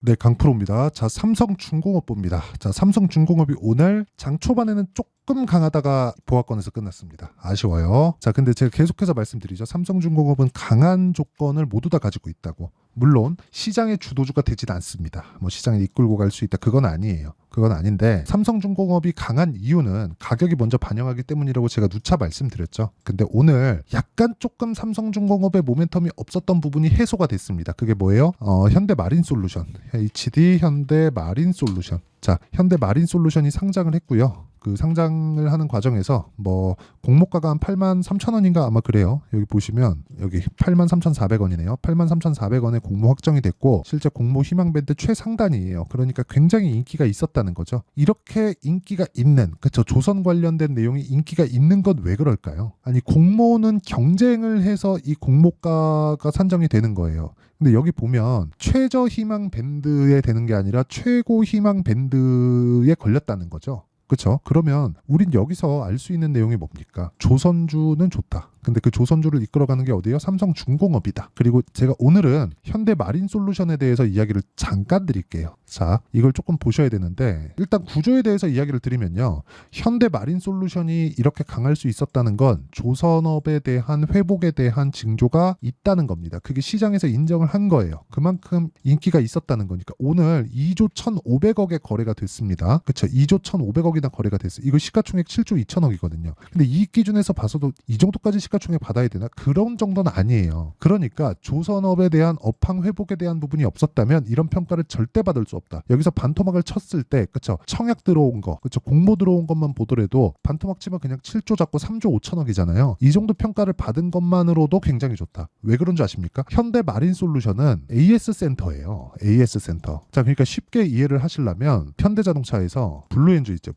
네, 강프로입니다. 자, 삼성중공업 봅니다. 자, 삼성중공업이 오늘 장 초반에는 조금 강하다가 보합권에서 끝났습니다. 아쉬워요. 자, 근데 제가 계속해서 말씀드리죠. 삼성중공업은 강한 조건을 모두 다 가지고 있다고. 물론 시장의 주도주가 되진 않습니다. 뭐 시장에 이끌고 갈 수 있다. 그건 아니에요. 그건 아닌데 삼성중공업이 강한 이유는 가격이 먼저 반영하기 때문이라고 제가 누차 말씀드렸죠. 근데 오늘 약간 조금 삼성중공업의 모멘텀이 없었던 부분이 해소가 됐습니다. 그게 뭐예요? 현대마린솔루션, HD 현대마린솔루션. 자, 현대마린솔루션이 상장을 했고요. 그 상장을 하는 과정에서 뭐 공모가가 한 83,000원인가 아마 그래요. 여기 보시면 여기 83,400원이네요. 83,400원에 공모 확정이 됐고 실제 공모 희망 밴드 최상단이에요. 그러니까 굉장히 인기가 있었다는 거죠. 이렇게 인기가 있는, 그쵸, 조선 관련된 내용이 인기가 있는 건 왜 그럴까요? 아니, 공모는 경쟁을 해서 이 공모가가 산정이 되는 거예요. 근데 여기 보면 최저 희망 밴드에 되는 게 아니라 최고 희망 밴드에 걸렸다는 거죠. 그렇죠? 그러면 우린 여기서 알 수 있는 내용이 뭡니까? 조선주는 좋다. 근데 그 조선주를 이끌어가는 게 어디예요? 삼성중공업이다. 그리고 제가 오늘은 현대마린솔루션에 대해서 이야기를 잠깐 드릴게요. 자, 이걸 조금 보셔야 되는데 일단 구조에 대해서 이야기를 드리면요. 현대마린솔루션이 이렇게 강할 수 있었다는 건 조선업에 대한 회복에 대한 징조가 있다는 겁니다. 그게 시장에서 인정을 한 거예요. 그만큼 인기가 있었다는 거니까 오늘 2조 1,500억의 거래가 됐습니다. 그렇죠? 2조 1,500억이나 거래가 됐어요. 이거 시가총액 7조 2천억이거든요. 근데 이 기준에서 봐서도 이 정도까지 시가총액 받아야 되나? 그런 정도는 아니에요. 그러니까 조선업에 대한 업황 회복에 대한 부분이 없었다면 이런 평가를 절대 받을 수 없다. 여기서 반토막을 쳤을 때, 그쵸? 청약 들어온 거, 그쵸? 공모 들어온 것만 보더라도 반토막 치면 그냥 7조 잡고 3조 5천억이잖아요. 이 정도 평가를 받은 것만으로도 굉장히 좋다. 왜 그런 줄 아십니까? 현대마린솔루션은 AS 센터예요. AS 센터. 자, 그러니까 쉽게 이해를 하시려면 현대자동차에서 블루엔즈 있죠.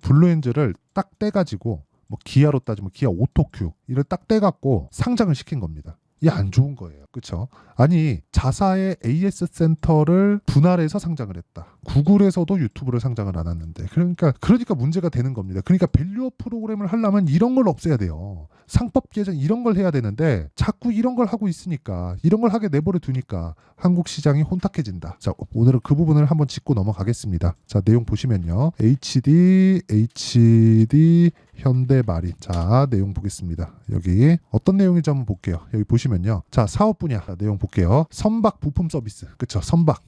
블루엔즈를 딱 떼가지고 뭐 기아로 따지면 기아 오토큐 이를 딱 떼갖고 상장을 시킨 겁니다. 이게 안 좋은 거예요. 그렇죠? 아니, 자사의 AS 센터를 분할해서 상장을 했다. 구글에서도 유튜브를 상장을 안 하는데 그러니까 문제가 되는 겁니다. 그러니까 밸류업 프로그램을 하려면 이런 걸 없애야 돼요. 상법 개정 이런 걸 해야 되는데 자꾸 이런 걸 하고 있으니까 이런 걸 하게 내버려 두니까 한국 시장이 혼탁해진다. 자, 오늘은 그 부분을 한번 짚고 넘어가겠습니다. 자, 내용 보시면요. HD 현대마린. 자, 내용 보겠습니다. 여기 어떤 내용인지 한번 볼게요. 여기 보시면요. 자, 사업 분야. 자, 내용 볼게요. 선박 부품 서비스. 그쵸? 선박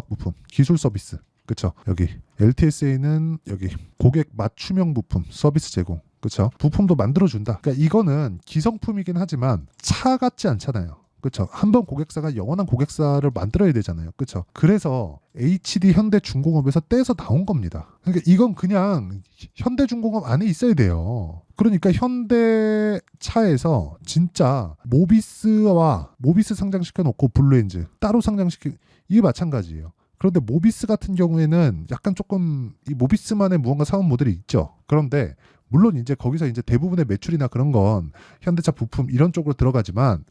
부품. 기술 서비스. 그쵸? 여기 LTSA는 여기 고객 맞춤형 부품 서비스 제공. 그쵸? 부품도 만들어준다. 그러니까 이거는 기성품이긴 하지만 차 같지 않잖아요. 그렇죠. 한번 고객사가 영원한 고객사를 만들어야 되잖아요. 그렇죠. 그래서 HD 현대중공업에서 떼서 나온 겁니다. 그러니까 이건 그냥 현대중공업 안에 있어야 돼요. 그러니까 현대차에서 진짜 모비스 상장시켜 놓고 블루엔즈 따로 이게 마찬가지예요. 그런데 모비스 같은 경우에는 약간 조금 이 모비스만의 무언가 사업 모델이 있죠. 그런데 물론 이제 거기서 이제 대부분의 매출이나 그런 건 현대차 부품 이런 쪽으로 들어가지만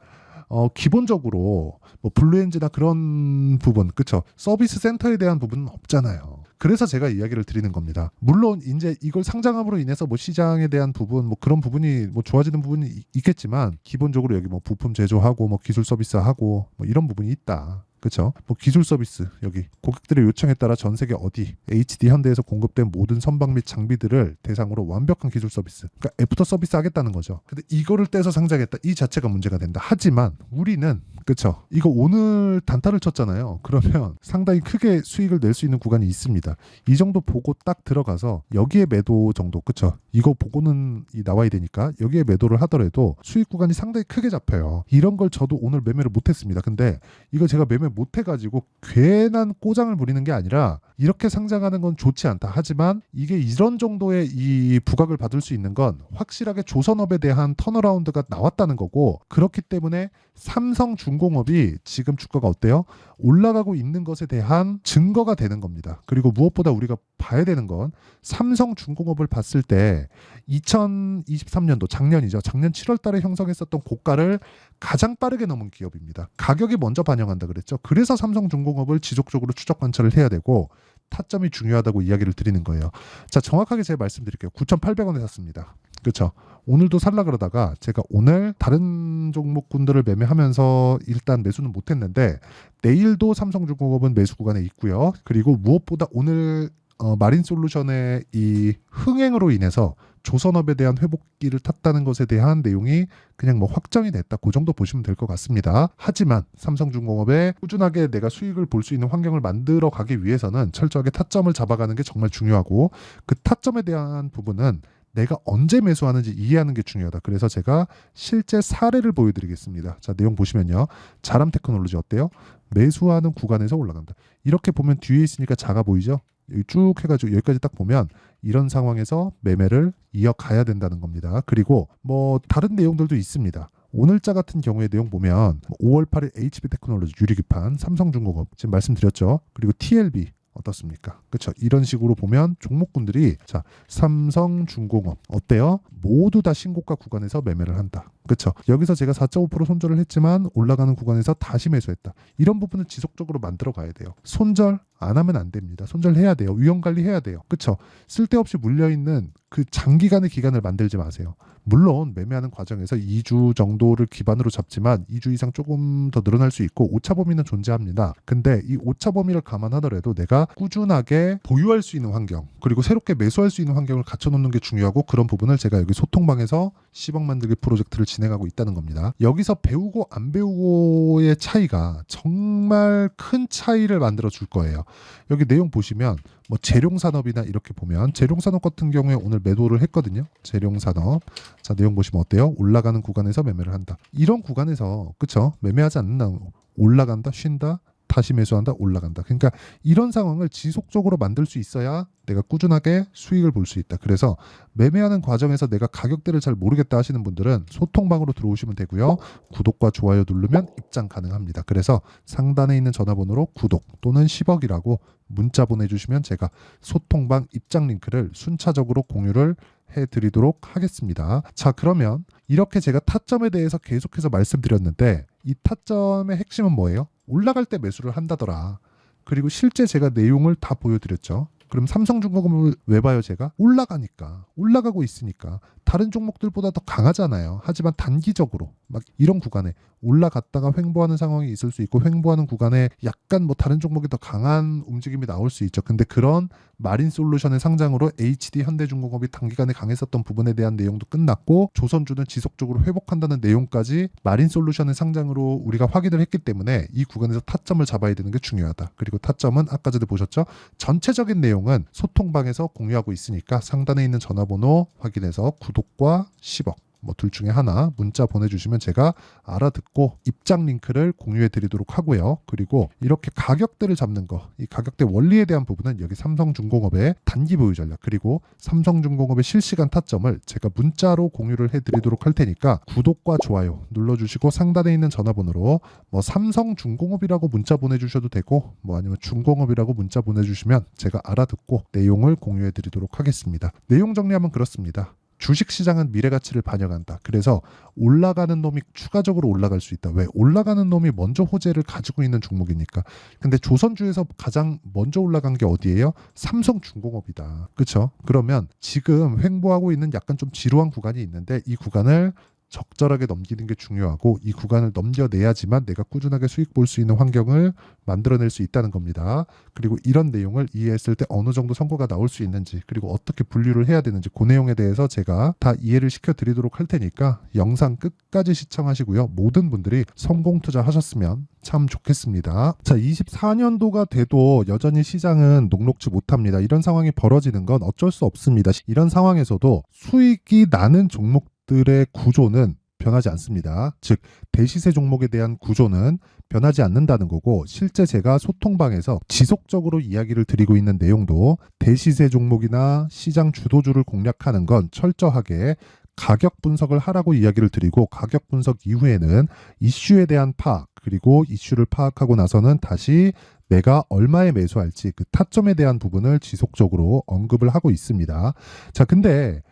기본적으로 뭐 블루엔즈나 그런 부분, 그쵸? 서비스 센터에 대한 부분은 없잖아요. 그래서 제가 이야기를 드리는 겁니다. 물론 이제 이걸 상장함으로 인해서 뭐 시장에 대한 부분, 뭐 그런 부분이 뭐 좋아지는 부분이 있겠지만 기본적으로 여기 뭐 부품 제조하고 뭐 기술 서비스하고 뭐 이런 부분이 있다. 그렇죠? 뭐 기술 서비스 여기 고객들의 요청에 따라 전 세계 어디 HD 현대에서 공급된 모든 선박 및 장비들을 대상으로 완벽한 기술 서비스, 그러니까 애프터 서비스 하겠다는 거죠. 근데 이거를 떼서 상장했다, 이 자체가 문제가 된다. 하지만 우리는 그렇죠? 이거 오늘 단타를 쳤잖아요. 그러면 상당히 크게 수익을 낼 수 있는 구간이 있습니다. 이 정도 보고 딱 들어가서 여기에 매도 정도, 그렇죠? 이거 보고는 나와야 되니까 여기에 매도를 하더라도 수익 구간이 상당히 크게 잡혀요. 이런 걸 저도 오늘 매매를 못했습니다. 근데 이거 제가 매매 못해가지고 괜한 꼬장을 부리는 게 아니라 이렇게 상장하는 건 좋지 않다. 하지만 이게 이런 정도의 이 부각을 받을 수 있는 건 확실하게 조선업에 대한 턴어라운드가 나왔다는 거고, 그렇기 때문에 삼성중공업이 지금 주가가 어때요? 올라가고 있는 것에 대한 증거가 되는 겁니다. 그리고 무엇보다 우리가 봐야 되는 건 삼성중공업을 봤을 때 2023년도 작년이죠. 작년 7월 달에 형성했었던 고가를 가장 빠르게 넘은 기업입니다. 가격이 먼저 반영한다 그랬죠. 그래서 삼성중공업을 지속적으로 추적 관찰을 해야 되고 타점이 중요하다고 이야기를 드리는 거예요. 자, 정확하게 제가 말씀드릴게요. 9,800원에 샀습니다. 그렇죠? 오늘도 살라 그러다가 제가 오늘 다른 종목군들을 매매하면서 일단 매수는 못했는데 내일도 삼성중공업은 매수 구간에 있고요. 그리고 무엇보다 오늘 마린솔루션의 이 흥행으로 인해서 조선업에 대한 회복기를 탔다는 것에 대한 내용이 그냥 뭐 확정이 됐다. 그 정도 보시면 될 것 같습니다. 하지만 삼성중공업에 꾸준하게 내가 수익을 볼 수 있는 환경을 만들어 가기 위해서는 철저하게 타점을 잡아가는 게 정말 중요하고 그 타점에 대한 부분은 내가 언제 매수하는지 이해하는 게 중요하다. 그래서 제가 실제 사례를 보여드리겠습니다. 자, 내용 보시면요. 자람테크놀로지 어때요? 매수하는 구간에서 올라간다. 이렇게 보면 뒤에 있으니까 작아 보이죠? 여기 쭉 해가지고 여기까지 딱 보면 이런 상황에서 매매를 이어가야 된다는 겁니다. 그리고 뭐 다른 내용들도 있습니다. 오늘자 같은 경우에 내용 보면 5월 8일 HB테크놀로지 유리기판, 삼성중공업 지금 말씀드렸죠. 그리고 TLB 어떻습니까? 그렇죠. 이런 식으로 보면 종목군들이 자 삼성중공업 어때요? 모두 다 신고가 구간에서 매매를 한다. 그렇죠. 여기서 제가 4.5% 손절을 했지만 올라가는 구간에서 다시 매수했다. 이런 부분을 지속적으로 만들어 가야 돼요. 손절 안 하면 안 됩니다. 손절해야 돼요. 위험 관리해야 돼요. 그렇죠. 쓸데없이 물려있는 그 장기간의 기간을 만들지 마세요. 물론 매매하는 과정에서 2주 정도를 기반으로 잡지만 2주 이상 조금 더 늘어날 수 있고 오차 범위는 존재합니다. 근데 이 오차 범위를 감안하더라도 내가 꾸준하게 보유할 수 있는 환경 그리고 새롭게 매수할 수 있는 환경을 갖춰놓는 게 중요하고 그런 부분을 제가 여기 소통방에서 10억 만들기 프로젝트를 진행하고 있다는 겁니다. 여기서 배우고 안 배우고의 차이가 정말 큰 차이를 만들어 줄 거예요. 여기 내용 보시면 뭐 재룡산업이나 이렇게 보면 재룡산업 같은 경우에 오늘 매도를 했거든요. 재룡산업. 자, 내용 보시면 어때요? 올라가는 구간에서 매매를 한다. 이런 구간에서 그쵸? 매매하지 않는다. 올라간다, 쉰다, 다시 매수한다, 올라간다. 그러니까 이런 상황을 지속적으로 만들 수 있어야 내가 꾸준하게 수익을 볼 수 있다. 그래서 매매하는 과정에서 내가 가격대를 잘 모르겠다 하시는 분들은 소통방으로 들어오시면 되고요. 구독과 좋아요 누르면 입장 가능합니다. 그래서 상단에 있는 전화번호로 구독 또는 10억이라고 문자 보내주시면 제가 소통방 입장 링크를 순차적으로 공유를 해드리도록 하겠습니다. 자, 그러면 이렇게 제가 타점에 대해서 계속해서 말씀드렸는데 이 타점의 핵심은 뭐예요? 올라갈 때 매수를 한다더라. 그리고 실제 제가 내용을 다 보여드렸죠. 그럼 삼성중공업을 왜 봐요 제가? 올라가니까. 올라가고 있으니까. 다른 종목들보다 더 강하잖아요. 하지만 단기적으로 막 이런 구간에 올라갔다가 횡보하는 상황이 있을 수 있고 횡보하는 구간에 약간 뭐 다른 종목이 더 강한 움직임이 나올 수 있죠. 근데 그런 마린솔루션의 상장으로 HD 현대중공업이 단기간에 강했었던 부분에 대한 내용도 끝났고 조선주는 지속적으로 회복한다는 내용까지 마린솔루션의 상장으로 우리가 확인을 했기 때문에 이 구간에서 타점을 잡아야 되는 게 중요하다. 그리고 타점은 아까 전에 보셨죠? 전체적인 내용은 소통방에서 공유하고 있으니까 상단에 있는 전화번호 확인해서 구독과 10억 뭐 둘 중에 하나 문자 보내주시면 제가 알아듣고 입장 링크를 공유해 드리도록 하고요. 그리고 이렇게 가격대를 잡는 거, 이 가격대 원리에 대한 부분은 여기 삼성중공업의 단기 보유 전략 그리고 삼성중공업의 실시간 타점을 제가 문자로 공유를 해 드리도록 할 테니까 구독과 좋아요 눌러주시고 상단에 있는 전화번호로 뭐 삼성중공업이라고 문자 보내주셔도 되고 뭐 아니면 중공업이라고 문자 보내주시면 제가 알아듣고 내용을 공유해 드리도록 하겠습니다. 내용 정리하면 그렇습니다. 주식시장은 미래가치를 반영한다. 그래서 올라가는 놈이 추가적으로 올라갈 수 있다. 왜? 올라가는 놈이 먼저 호재를 가지고 있는 종목이니까. 근데 조선주에서 가장 먼저 올라간 게 어디예요? 삼성중공업이다. 그렇죠? 그러면 지금 횡보하고 있는 약간 좀 지루한 구간이 있는데 이 구간을 적절하게 넘기는 게 중요하고 이 구간을 넘겨내야지만 내가 꾸준하게 수익 볼 수 있는 환경을 만들어낼 수 있다는 겁니다. 그리고 이런 내용을 이해했을 때 어느 정도 성과가 나올 수 있는지 그리고 어떻게 분류를 해야 되는지 그 내용에 대해서 제가 다 이해를 시켜드리도록 할 테니까 영상 끝까지 시청하시고요. 모든 분들이 성공 투자하셨으면 참 좋겠습니다. 자, 24년도가 돼도 여전히 시장은 녹록지 못합니다. 이런 상황이 벌어지는 건 어쩔 수 없습니다. 이런 상황에서도 수익이 나는 종목들의 구조는 변하지 않습니다. 즉 대시세 종목에 대한 구조는 변하지 않는다는 거고 실제 제가 소통방에서 지속적으로 이야기를 드리고 있는 내용도 대시세 종목이나 시장 주도주를 공략하는 건 철저하게 가격 분석을 하라고 이야기를 드리고 가격 분석 이후에는 이슈에 대한 파악 그리고 이슈를 파악하고 나서는 다시 내가 얼마에 매수할지 그 타점에 대한 부분을 지속적으로 언급을 하고 있습니다. 자, 근데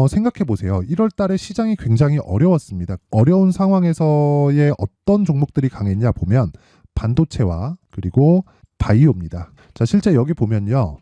생각해 보세요. 1월 달에 시장이 굉장히 어려웠습니다. 어려운 상황에서의 어떤 종목들이 강했냐 보면 반도체와 그리고 바이오입니다. 자, 실제 여기 보면요.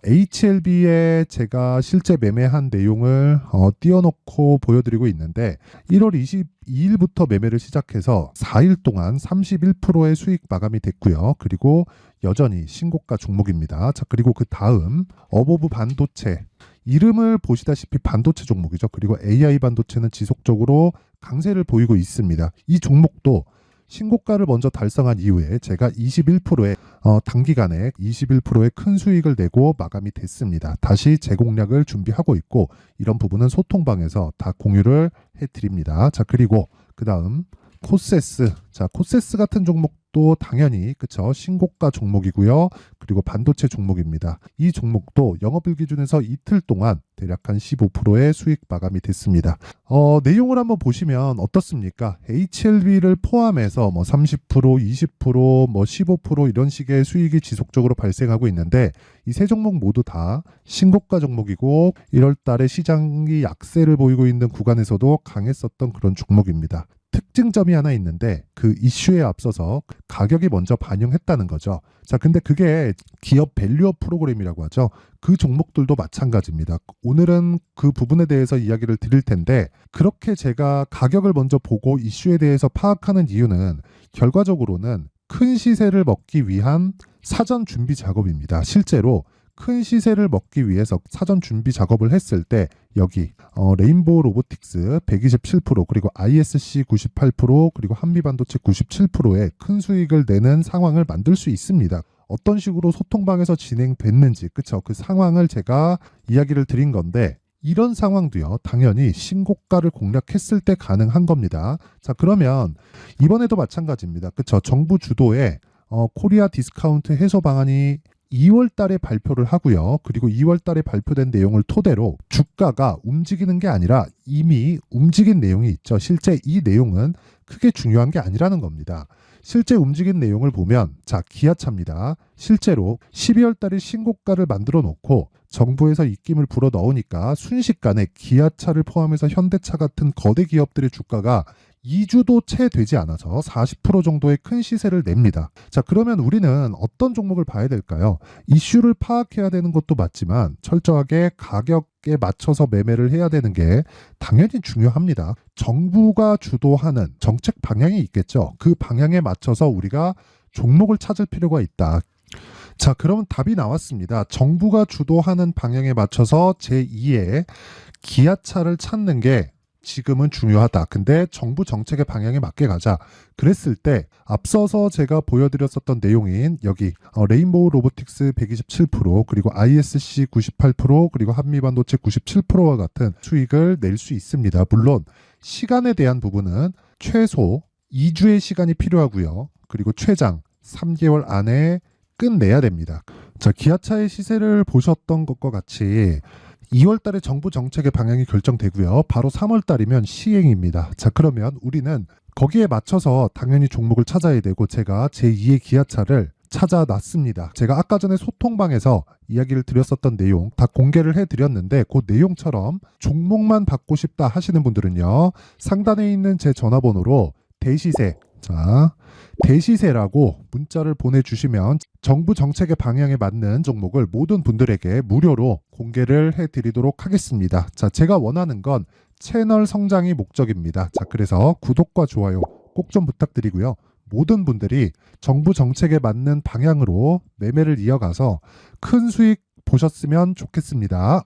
HLB에 제가 실제 매매한 내용을 띄워놓고 보여드리고 있는데 1월 22일부터 매매를 시작해서 4일 동안 31%의 수익 마감이 됐고요. 그리고 여전히 신고가 종목입니다. 자, 그리고 그 다음 어보브 반도체, 이름을 보시다시피 반도체 종목이죠. 그리고 AI 반도체는 지속적으로 강세를 보이고 있습니다. 이 종목도 신고가를 먼저 달성한 이후에 제가 21%의 단기간에 21%의 큰 수익을 내고 마감이 됐습니다. 다시 재공략을 준비하고 있고 이런 부분은 소통방에서 다 공유를 해드립니다. 자, 그리고 그 다음 코세스. 자, 코세스 같은 종목도 당연히 그쵸, 신고가 종목이고요. 그리고 반도체 종목입니다. 이 종목도 영업일 기준에서 이틀 동안 대략 한 15%의 수익 마감이 됐습니다. 내용을 한번 보시면 어떻습니까? HLB를 포함해서 뭐 30%, 20%, 뭐 15% 이런 식의 수익이 지속적으로 발생하고 있는데 이 세 종목 모두 다 신고가 종목이고 1월 달에 시장이 약세를 보이고 있는 구간에서도 강했었던 그런 종목입니다. 특징점이 하나 있는데 그 이슈에 앞서서 가격이 먼저 반영했다는 거죠. 자, 근데 그게 기업 밸류업 프로그램이라고 하죠. 그 종목들도 마찬가지입니다. 오늘은 그 부분에 대해서 이야기를 드릴 텐데 그렇게 제가 가격을 먼저 보고 이슈에 대해서 파악하는 이유는 결과적으로는 큰 시세를 먹기 위한 사전 준비 작업입니다. 실제로 큰 시세를 먹기 위해서 사전 준비 작업을 했을 때 여기 레인보우 로보틱스 127% 그리고 ISC 98% 그리고 한미반도체 97%의 큰 수익을 내는 상황을 만들 수 있습니다. 어떤 식으로 소통방에서 진행됐는지 그쵸, 그 상황을 제가 이야기를 드린 건데 이런 상황도요 당연히 신고가를 공략했을 때 가능한 겁니다. 자, 그러면 이번에도 마찬가지입니다. 그쵸, 정부 주도의 코리아 디스카운트 해소 방안이 2월 달에 발표를 하고요. 그리고 2월 달에 발표된 내용을 토대로 주가가 움직이는 게 아니라 이미 움직인 내용이 있죠. 실제 이 내용은 크게 중요한 게 아니라는 겁니다. 실제 움직인 내용을 보면 자, 기아차입니다. 실제로 12월 달에 신고가를 만들어 놓고 정부에서 입김을 불어 넣으니까 순식간에 기아차를 포함해서 현대차 같은 거대 기업들의 주가가 2주도 채 되지 않아서 40% 정도의 큰 시세를 냅니다. 자, 그러면 우리는 어떤 종목을 봐야 될까요? 이슈를 파악해야 되는 것도 맞지만 철저하게 가격에 맞춰서 매매를 해야 되는 게 당연히 중요합니다. 정부가 주도하는 정책 방향이 있겠죠. 그 방향에 맞춰서 우리가 종목을 찾을 필요가 있다. 자, 그러면 답이 나왔습니다. 정부가 주도하는 방향에 맞춰서 제2의 기아차를 찾는 게 지금은 중요하다. 근데 정부 정책의 방향에 맞게 가자. 그랬을 때 앞서서 제가 보여드렸었던 내용인 여기 레인보우 로보틱스 127% 그리고 ISC 98% 그리고 한미반도체 97%와 같은 수익을 낼 수 있습니다. 물론 시간에 대한 부분은 최소 2주의 시간이 필요하고요. 그리고 최장 3개월 안에 끝내야 됩니다. 자, 기아차의 시세를 보셨던 것과 같이 2월 달에 정부 정책의 방향이 결정되고요. 바로 3월 달이면 시행입니다. 자, 그러면 우리는 거기에 맞춰서 당연히 종목을 찾아야 되고 제가 제2의 기아차를 찾아놨습니다. 제가 아까 전에 소통방에서 이야기를 드렸었던 내용 다 공개를 해드렸는데 그 내용처럼 종목만 받고 싶다 하시는 분들은요. 상단에 있는 제 전화번호로 대시세, 자, 대시세라고 문자를 보내주시면 정부 정책의 방향에 맞는 종목을 모든 분들에게 무료로 공개를 해드리도록 하겠습니다. 자, 제가 원하는 건 채널 성장이 목적입니다. 자, 그래서 구독과 좋아요 꼭 좀 부탁드리고요. 모든 분들이 정부 정책에 맞는 방향으로 매매를 이어가서 큰 수익 보셨으면 좋겠습니다.